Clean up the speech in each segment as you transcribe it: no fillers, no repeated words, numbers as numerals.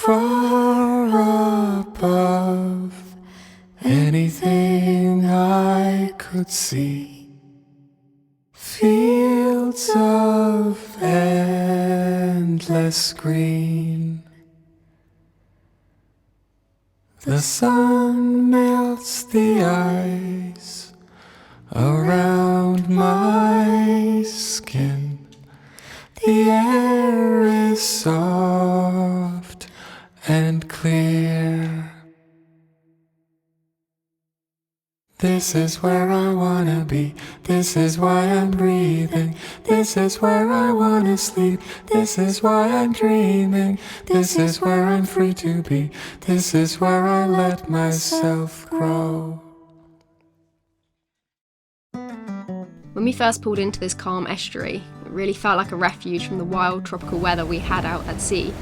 far above anything I could see. Fields of endless green. The sun melts the ice around my skin. The air is soft and clear. This is where I wanna be. This is why I'm breathing. This is where I wanna sleep. This is why I'm dreaming. This is where I'm free to be. This is where I let myself grow. When we first pulled into this calm estuary, it really felt like a refuge from the wild tropical weather we had out at sea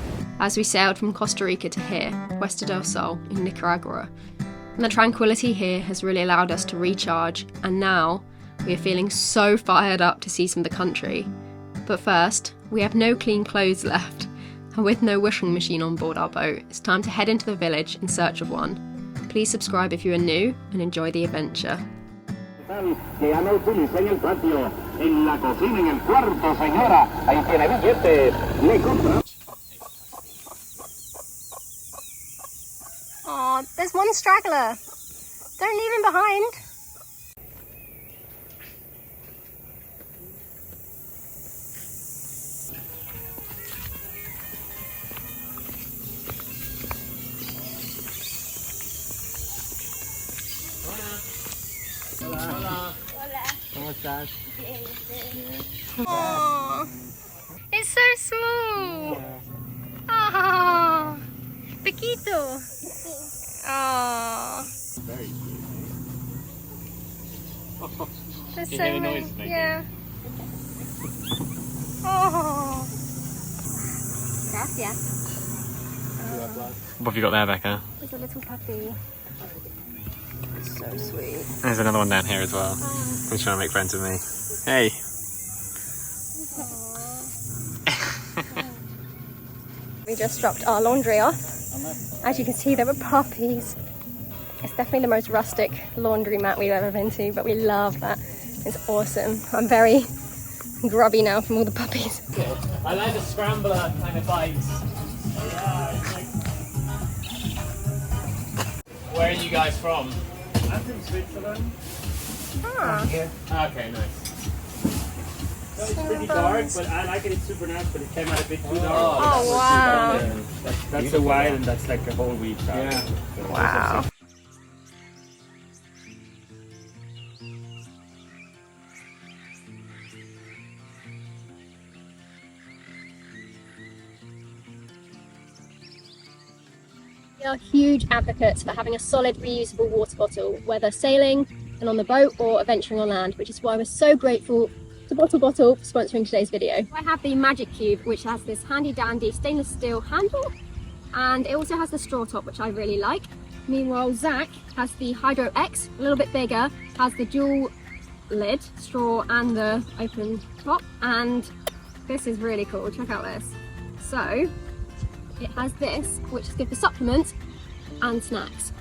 as we sailed from Costa Rica to here, Puesta del Sol in Nicaragua. And the tranquility here has really allowed us to recharge, and now we are feeling so fired up to see some of the country. But first, we have no clean clothes left, and with no washing machine on board our boat, it's time to head into the village in search of one. Please subscribe if you are new and enjoy the adventure. Que ya no utilicé en el patio, en la cocina, en el cuarto, señora. Ahí tiene billetes. Le compra. Aw, there's one straggler. Don't leave him behind. ¿Cómo estás? Aww, it's so small. Aww, Pequito. Aww. Very cute. There's You so hear the many. noise it's making? Yeah. Oh. Gracias. What have you got there, Becca? There's a little puppy. So sweet. There's another one down here as well. He's trying to make friends with me. Hey! We just dropped our laundry off. As you can see, there were puppies. It's definitely the most rustic laundry mat we've ever been to, but we love that. It's awesome. I'm very grubby now from all the puppies. I like the scrambler kind of vibes. Yeah, it's like... Where are you guys from? I'm from Switzerland. Ah. Okay, nice. So it's pretty dark, but I like it. It's super nice, but it came out a bit too dark. Oh, wow. That's a white, and that's like a whole week. Yeah. Wow. We are huge advocates for having a solid reusable water bottle, whether sailing and on the boat or adventuring on land, which is why we're so grateful to Bottle Bottle for sponsoring today's video. I have the Magic Cube, which has this handy dandy stainless steel handle, and it also has the straw top, which I really like. Meanwhile, Zach has the Hydro X, a little bit bigger, has the dual lid, straw and the open top, and this is really cool. Check out this. So it has this, which is good for supplements and snacks.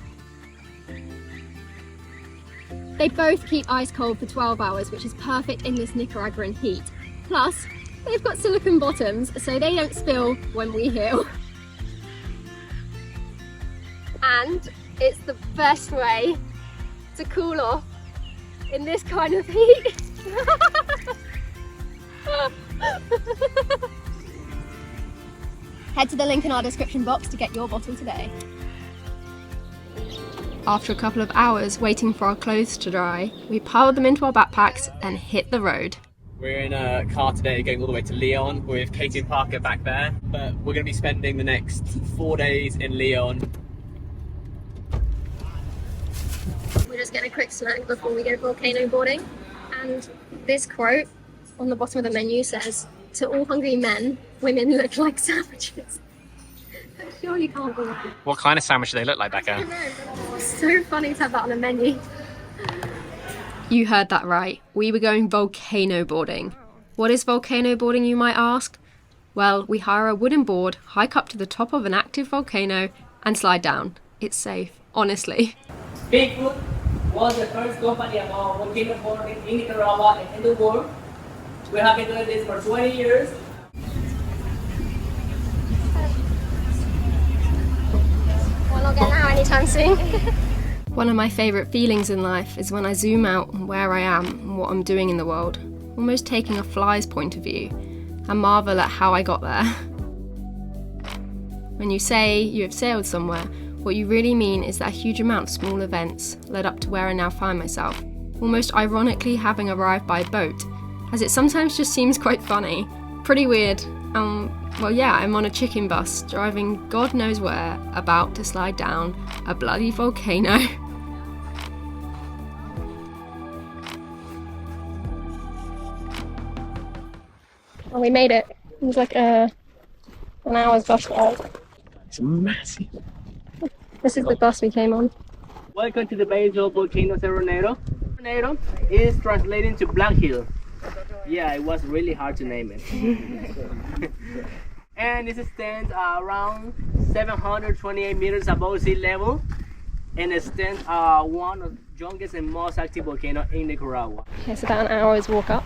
They both keep ice cold for 12 hours, which is perfect in this Nicaraguan heat. Plus, they've got silicone bottoms, so they don't spill when we heal. And it's the best way to cool off in this kind of heat. Head to the link in our description box to get your bottle today. After a couple of hours waiting for our clothes to dry, we piled them into our backpacks and hit the road. We're in a car today going all the way to Leon with Katie and Parker back there, but we're going to be spending the next 4 days in Leon. We're just getting a quick snack before we go volcano boarding, and this quote on the bottom of the menu says, "To all hungry men, women look like sandwiches." That surely can't be right. What kind of sandwich do they look like, Becca? I know, but it's so funny to have that on a menu. You heard that right. We were going volcano boarding. What is volcano boarding, you might ask? Well, we hire a wooden board, hike up to the top of an active volcano, and slide down. It's safe, honestly. Bigfoot was the first company about volcano board in Nicaragua and in the world. We have been doing this for 20 years. We're not getting out anytime soon. One of my favourite feelings in life is when I zoom out on where I am and what I'm doing in the world, almost taking a fly's point of view, and marvel at how I got there. When you say you have sailed somewhere, what you really mean is that a huge amount of small events led up to where I now find myself, almost ironically having arrived by boat, as it sometimes just seems quite funny. Pretty weird. Well yeah, I'm on a chicken bus, driving God knows where, about to slide down a bloody volcano. Well, we made it. It was like an hour's bus ride. It's massive. This is the bus we came on. Welcome to the base of Volcano Cerro Negro. Negro is translating to Black Hill. Yeah, it was really hard to name it. And this stands around 728 meters above sea level, and it stands one of the youngest and most active volcano in Nicaragua. It's about an hour's walk up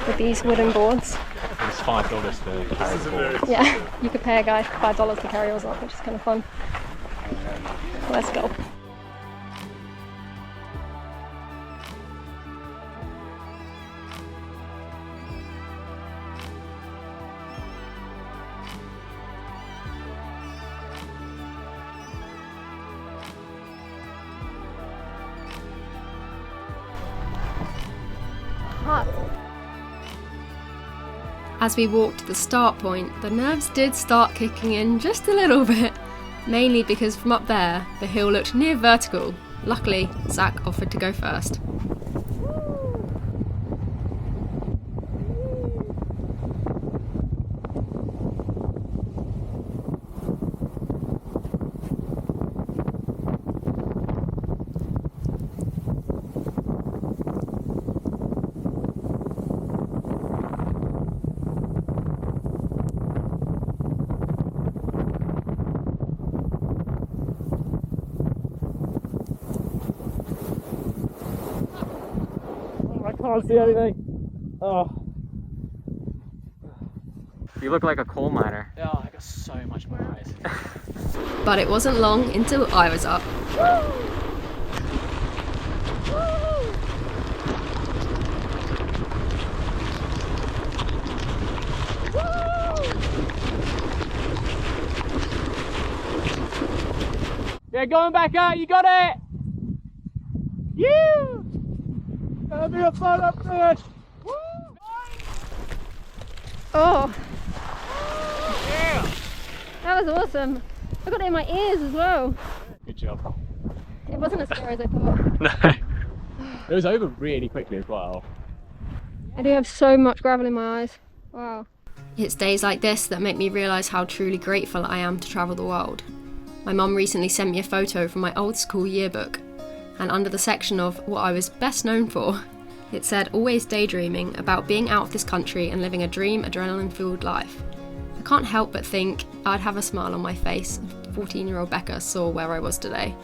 with these wooden boards. It's $5 to carry the board. Yeah, you could pay a guy $5 to carry yours up, which is kind of fun. Let's go. As we walked to the start point, the nerves did start kicking in just a little bit, mainly because from up there, the hill looked near vertical. Luckily, Zach offered to go first. I can't see anything. Oh. You look like a coal miner. Yeah, I got so much in my eyes. But it wasn't long until I was up. Yeah, going back out, you got it! Yeah! That'll be a fun up fish! Oh, Yeah! that was awesome. I got it in my ears as well. Good job. It wasn't as scary as I thought. No. It was over really quickly as well. I do have so much gravel in my eyes. Wow. It's days like this that make me realise how truly grateful I am to travel the world. My mum recently sent me a photo from my old school yearbook, and under the section of what I was best known for, it said always daydreaming about being out of this country and living a dream, adrenaline-filled life. I can't help but think I'd have a smile on my face if 14-year-old Becca saw where I was today.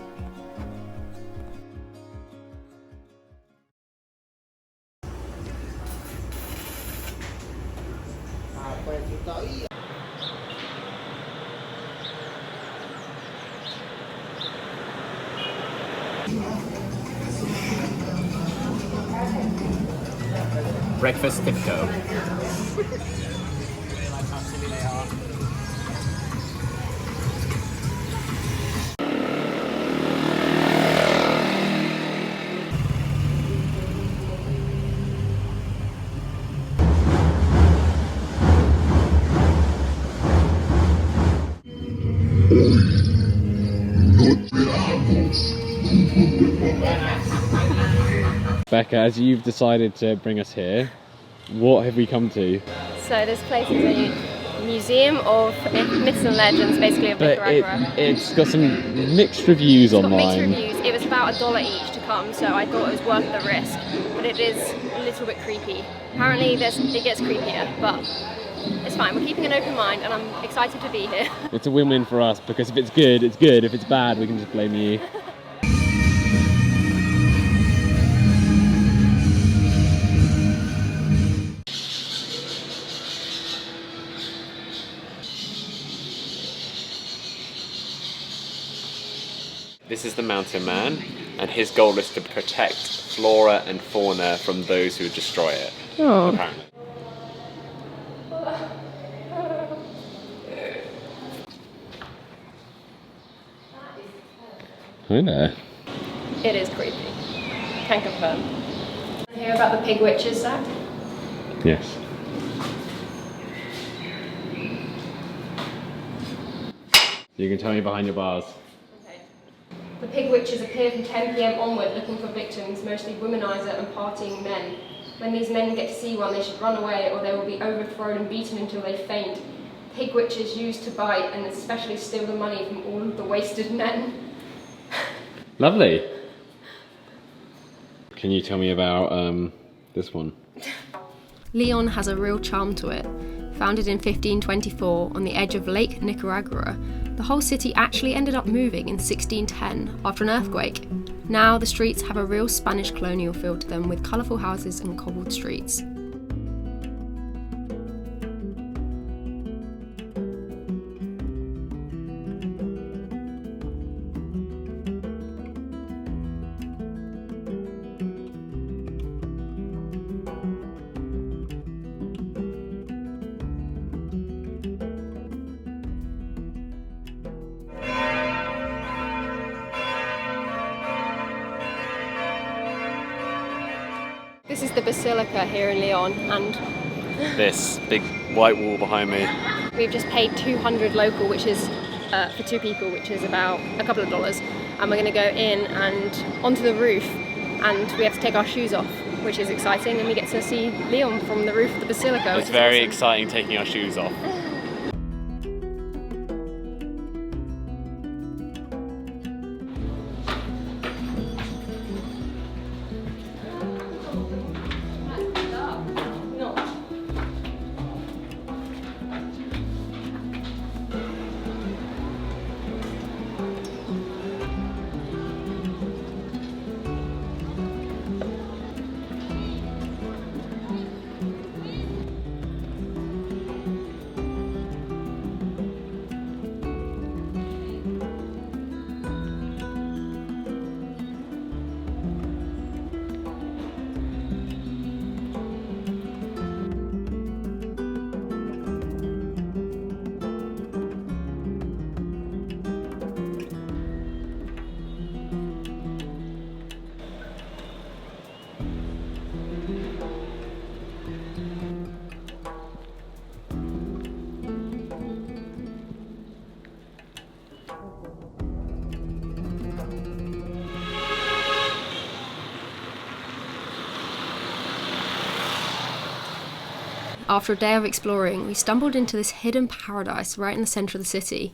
Breakfast tiptoe. Becca, as you've decided to bring us here, what have we come to? So this place is a museum of myths and legends, basically, of But Nicaragua. it's got some mixed reviews It's got online. mixed reviews. It was about $1 each to come, so I thought it was worth the risk. But it is a little bit creepy. Apparently it gets creepier, but it's fine. We're keeping an open mind and I'm excited to be here. It's a win-win for us, because if it's good, it's good. If it's bad, we can just blame you. This is the mountain man, and his goal is to protect flora and fauna from those who destroy it, apparently. Hi there. It is creepy. Can confirm. Hear about the pig witches, Zach? Yes. You can tell me behind your bars. Okay. The pig witches appear from 10 PM onward looking for victims, mostly womanizer and partying men. When these men get to see one, they should run away or they will be overthrown and beaten until they faint. Pig witches used to bite and especially steal the money from all of the wasted men. Lovely. Can you tell me about this one? Leon has a real charm to it. Founded in 1524 on the edge of Lake Nicuagura, the whole city actually ended up moving in 1610 after an earthquake. Now the streets have a real Spanish colonial feel to them with colourful houses and cobbled streets. This is the basilica here in Leon, and This big white wall behind me. we've just paid 200 local, which is for 2 people, which is about a couple of dollars. And we're going to go in and onto the roof, and we have to take our shoes off, which is exciting, and we get to see Leon from the roof of the basilica. It's very exciting taking our shoes off. After a day of exploring, we stumbled into this hidden paradise right in the centre of the city.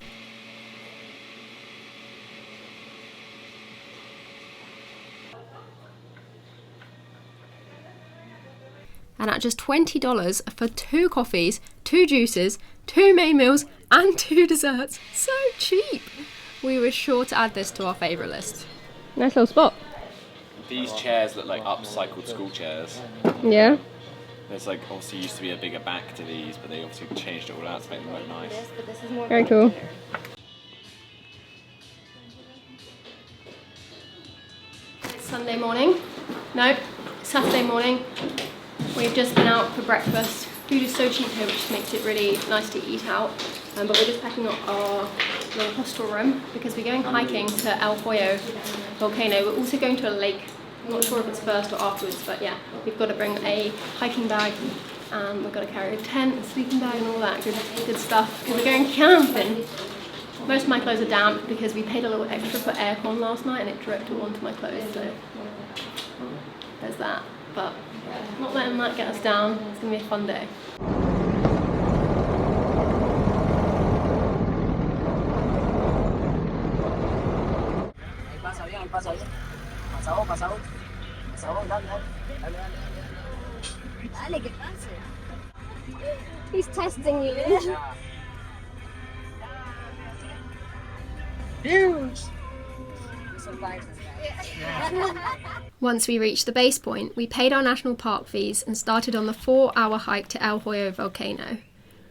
And at just $20 for 2 coffees, 2 juices, 2 main meals and 2 desserts. So cheap! We were sure to add this to our favourite list. Nice little spot. These chairs look like upcycled school chairs. Yeah. There's like obviously used to be a bigger back to these, but they obviously changed it all out to make them look nice. Very cool. It's Sunday morning. No, Saturday morning. We've just been out for breakfast. Food is so cheap here, which makes it really nice to eat out. But we're just packing up our little hostel room because we're going hiking to El Hoyo volcano. We're also going to a lake. I'm not sure if it's first or afterwards, but yeah, we've got to bring a hiking bag and we've got to carry a tent and sleeping bag and all that good stuff because we're going camping. Most of my clothes are damp because we paid a little extra for aircon last night and it dripped all onto my clothes, so there's that. But not letting that get us down. It's going to be a fun day. He's testing you. Huge! Once we reached the base point, we paid our national park fees and started on the 4-hour hike to El Hoyo volcano.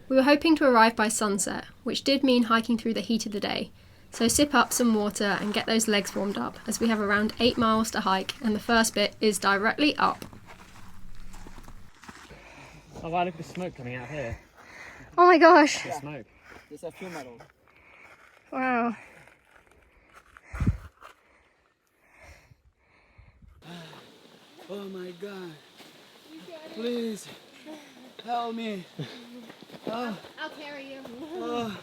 We were hoping to arrive by sunset, which did mean hiking through the heat of the day, so sip up some water and get those legs warmed up, as we have around 8 miles to hike and the first bit is directly up. Oh wow, look at the smoke coming out here. Oh my gosh! The smoke. There's a few medals. Wow. Oh my god. Please help me. I'll carry you. Oh,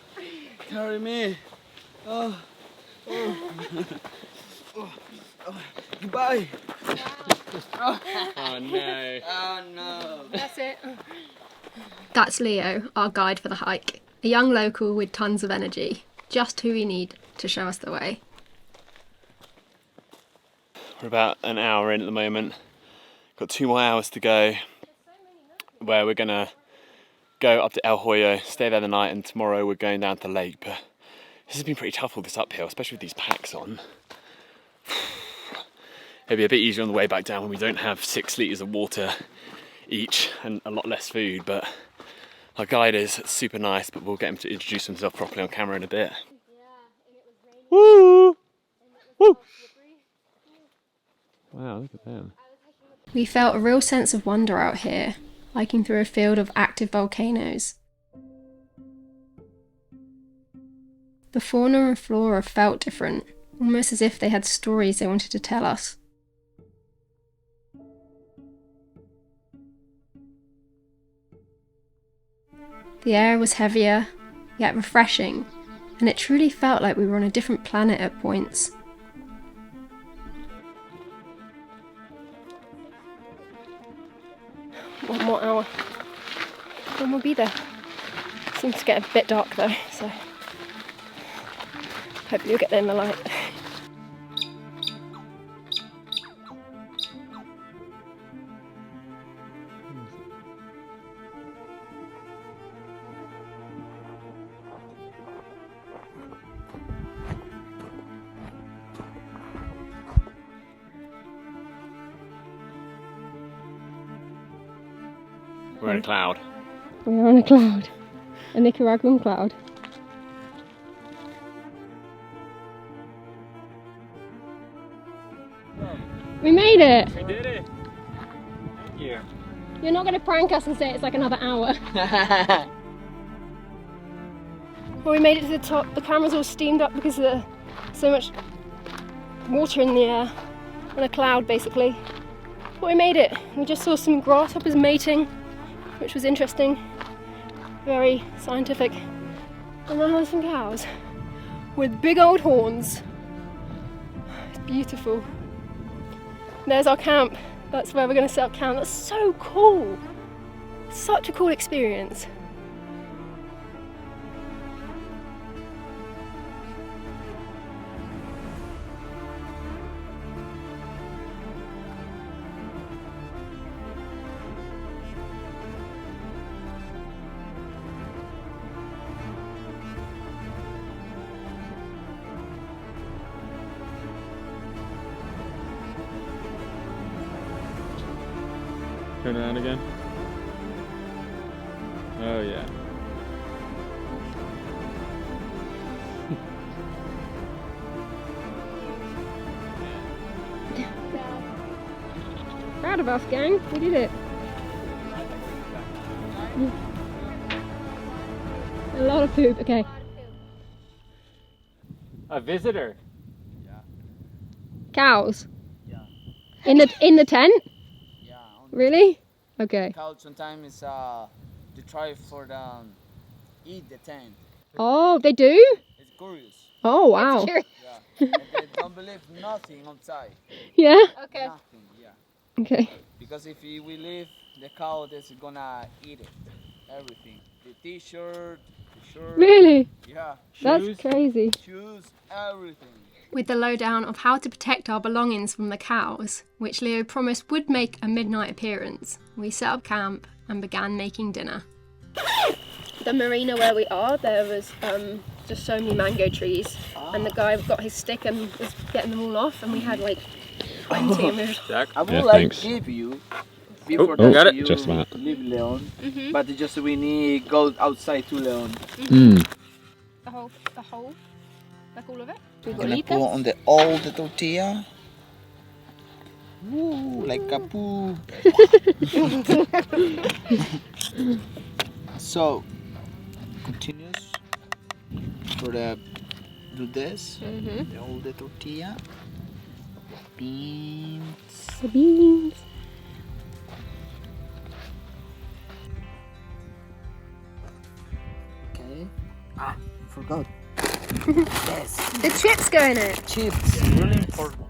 carry me. Oh, goodbye. Oh no. Oh no. That's it. That's Leo, our guide for the hike. A young local with tons of energy. Just who we need to show us the way. We're about an hour in at the moment. Got 2 more hours to go, where we're gonna go up to El Hoyo, stay there the night, and tomorrow we're going down to the lake. But this has been pretty tough, all this uphill, especially with these packs on. It'll be a bit easier on the way back down when we don't have 6 litres of water each and a lot less food. But our guide is super nice, but we'll get him to introduce himself properly on camera in a bit. Woo! Woo! Wow, look at them. We felt a real sense of wonder out here, hiking through a field of active volcanoes. The fauna and flora felt different, almost as if they had stories they wanted to tell us. The air was heavier, yet refreshing, and it truly felt like we were on a different planet at points. One more hour, and we'll be there. Seems to get a bit dark though, so hopefully we'll get there in the light. We're in a cloud. We're on a cloud, a Nicaraguan cloud. We made it! We did it! Thank you. You're not going to prank us and say it's like another hour. Well, we made it to the top. The camera's all steamed up because of so much water in the air, on a cloud basically. But we made it. We just saw some grasshoppers mating, which was interesting, very scientific. And then there's some cows with big old horns. It's beautiful. There's our camp. That's where we're going to set up camp. That's so cool. Such a cool experience. Turn around again. Oh yeah. Proud of us, gang. We did it. A lot of poop. Okay. A visitor. Cows. Yeah. In the tent. Yeah. Really? Okay. Cows sometimes they try for the eat the tent. Oh, they do? It's curious. Oh, wow. Yeah. And they don't believe nothing outside. Yeah? Okay. Nothing. Yeah. Okay. Because if we leave the cow, that's gonna eat it. Everything. The t-shirt, the shirt. Really? Yeah. That's crazy. Shoes, everything. with the lowdown of how to protect our belongings from the cows, which Leo promised would make a midnight appearance. We set up camp and began making dinner. The marina where we are, there was just so many mango trees, and the guy got his stick and was getting them all off, and we had like 20 and we were... Jack? I would Yeah, like thanks. to give you, before Oh, that got it. you Just about. leave Leon, but just we need go outside to Leon. The whole, like all of it? I'm gonna put on all the tortilla. Woo, like a poo. So, continuous for the do this. All the tortilla. Beans. The beans. Okay. Forgot. Yes. The chips go in it. Chips. Really important.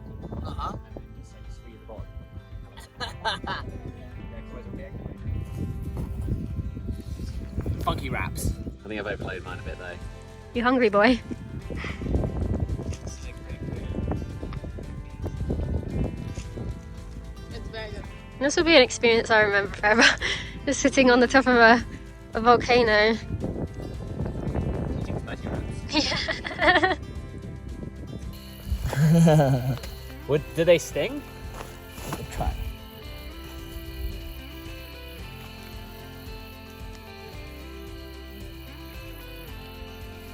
Funky wraps. I think I've overloaded mine a bit though. You hungry, boy? This will be an experience I remember forever. Just sitting on the top of a volcano. Yeah. Do they sting? Try.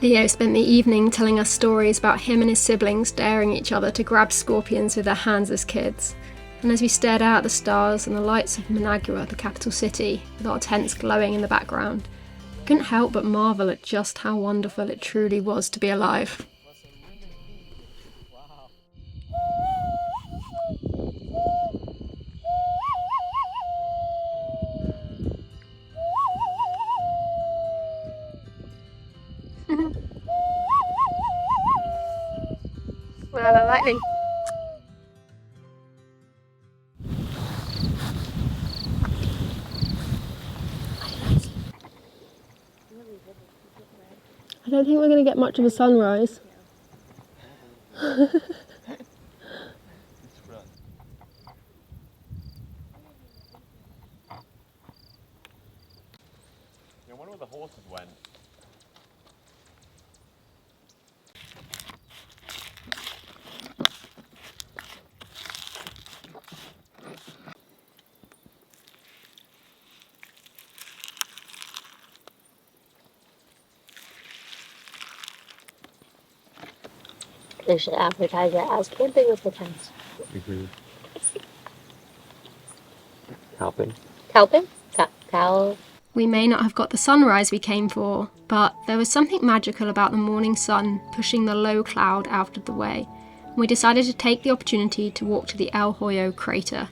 Leo spent the evening telling us stories about him and his siblings daring each other to grab scorpions with their hands as kids. And as we stared out at the stars and the lights of Nicuagura, the capital city, with our tents glowing in the background, I couldn't help but marvel at just how wonderful it truly was to be alive. Wow, the lightning. I don't think we're going to get much of a sunrise. I wonder where the horses went. They should advertise it as camping with the tents. Helping. Calping? Cal. We may not have got the sunrise we came for, but there was something magical about the morning sun pushing the low cloud out of the way. And we decided to take the opportunity to walk to the El Hoyo crater.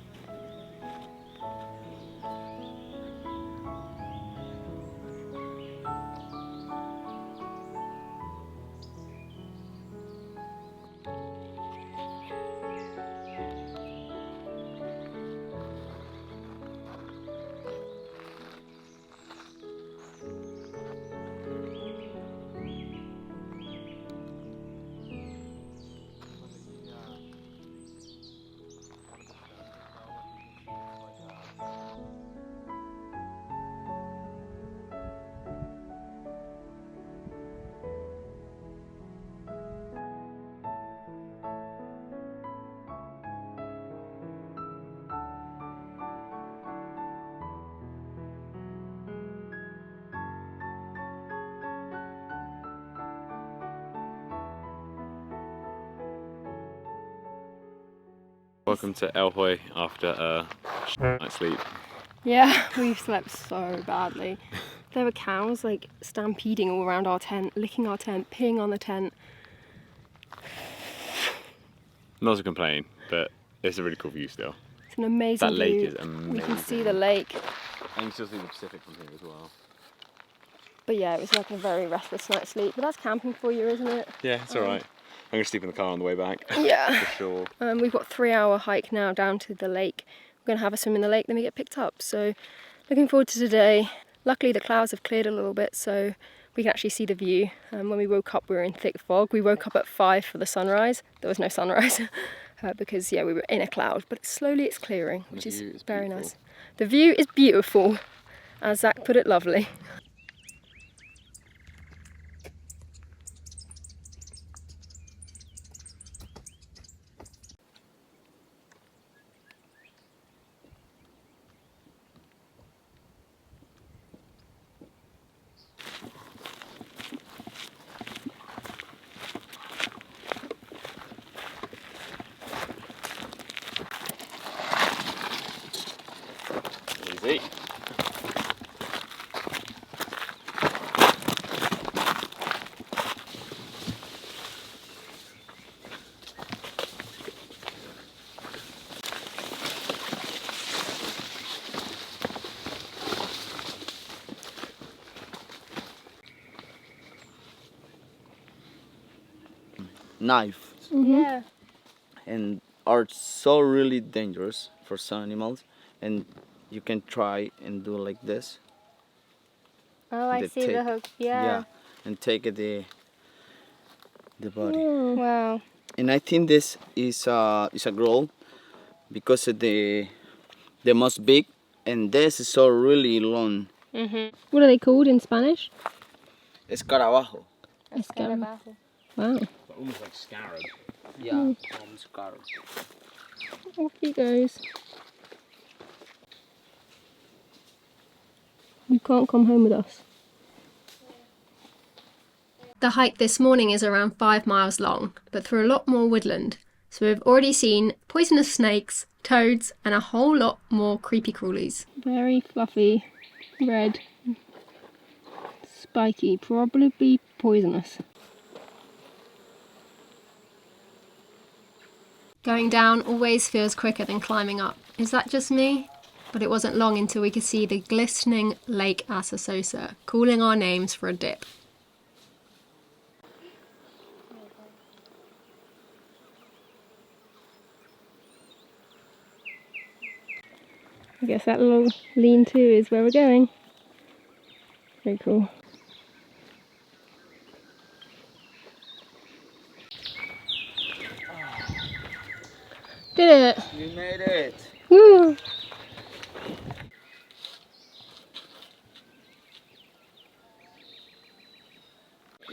Welcome to El Hoyo after a night's sleep. Yeah, we slept so badly. There were cows like stampeding all around our tent, licking our tent, peeing on the tent. Not to complain, but it's a really cool view still. It's an amazing That lake view. is amazing. We can see the lake. And you still see the Pacific from here as well. But yeah, it was like a very restless night's sleep. But that's camping for you, isn't it? Yeah, it's alright. I'm going to sleep in the car on the way back. Yeah. For sure. We've got a 3-hour hike now down to the lake. We're going to have a swim in the lake, then we get picked up. So looking forward to today. Luckily the clouds have cleared a little bit, so we can actually see the view. When we woke up, we were in thick fog. We woke up at 5 for the sunrise. There was no sunrise because yeah, we were in a cloud, but slowly it's clearing, which is very nice. The view is beautiful, as Zach put it, lovely. Easy. Knife. Yeah. And are so really dangerous for some animals, and you can try and do like this. Oh, I see the hook. Yeah. And take the body. Oh, wow. And I think this is a girl because of the most big, and this is so really long. What are they called in Spanish? Escarabajo. Escarabajo. Wow. Almost like scarab. Yeah, scarab. Off he goes. You can't come home with us. The hike this morning is around 5 miles long, but through a lot more woodland. So we've already seen poisonous snakes, toads, and a whole lot more creepy crawlies. Very fluffy, red, spiky, probably poisonous. Going down always feels quicker than climbing up. Is that just me? But it wasn't long until we could see the glistening Lake Asososca, calling our names for a dip. I guess that little lean-to is where we're going. Very cool. Did it! We made it! Woo!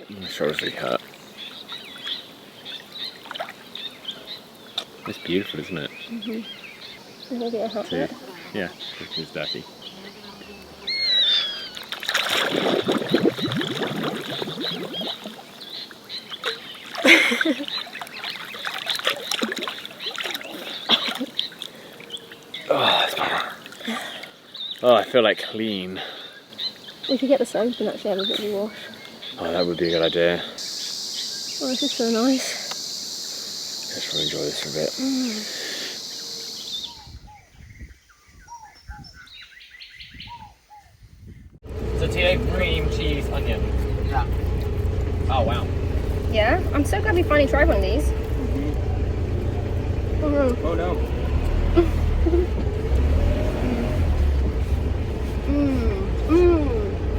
My shoulders really hurt. It's beautiful, isn't it? I'm gonna get a hot dip. Yeah, it's dirty. Oh, that's better. Oh, I feel like clean. We could get the soap and actually have a bit of a wash. Oh, that would be a good idea. Oh, this is so nice. Let's really enjoy this for a bit. Tortilla, cream, cheese, onion. Yeah. Oh, wow. Yeah, I'm so glad we finally tried one of these. Oh no. Oh, no.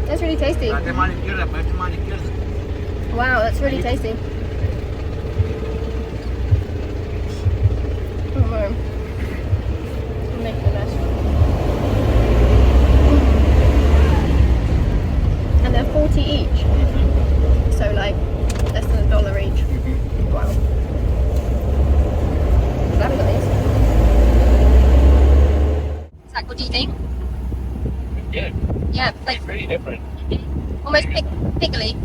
That's really tasty. Wow, that's really tasty. Oh no. I'm making a mess. And they're 40 each. So like less than $1 each. Wow. Glad we got these. Zach, what do you think? Good. Yeah, like It's really different. almost pickly.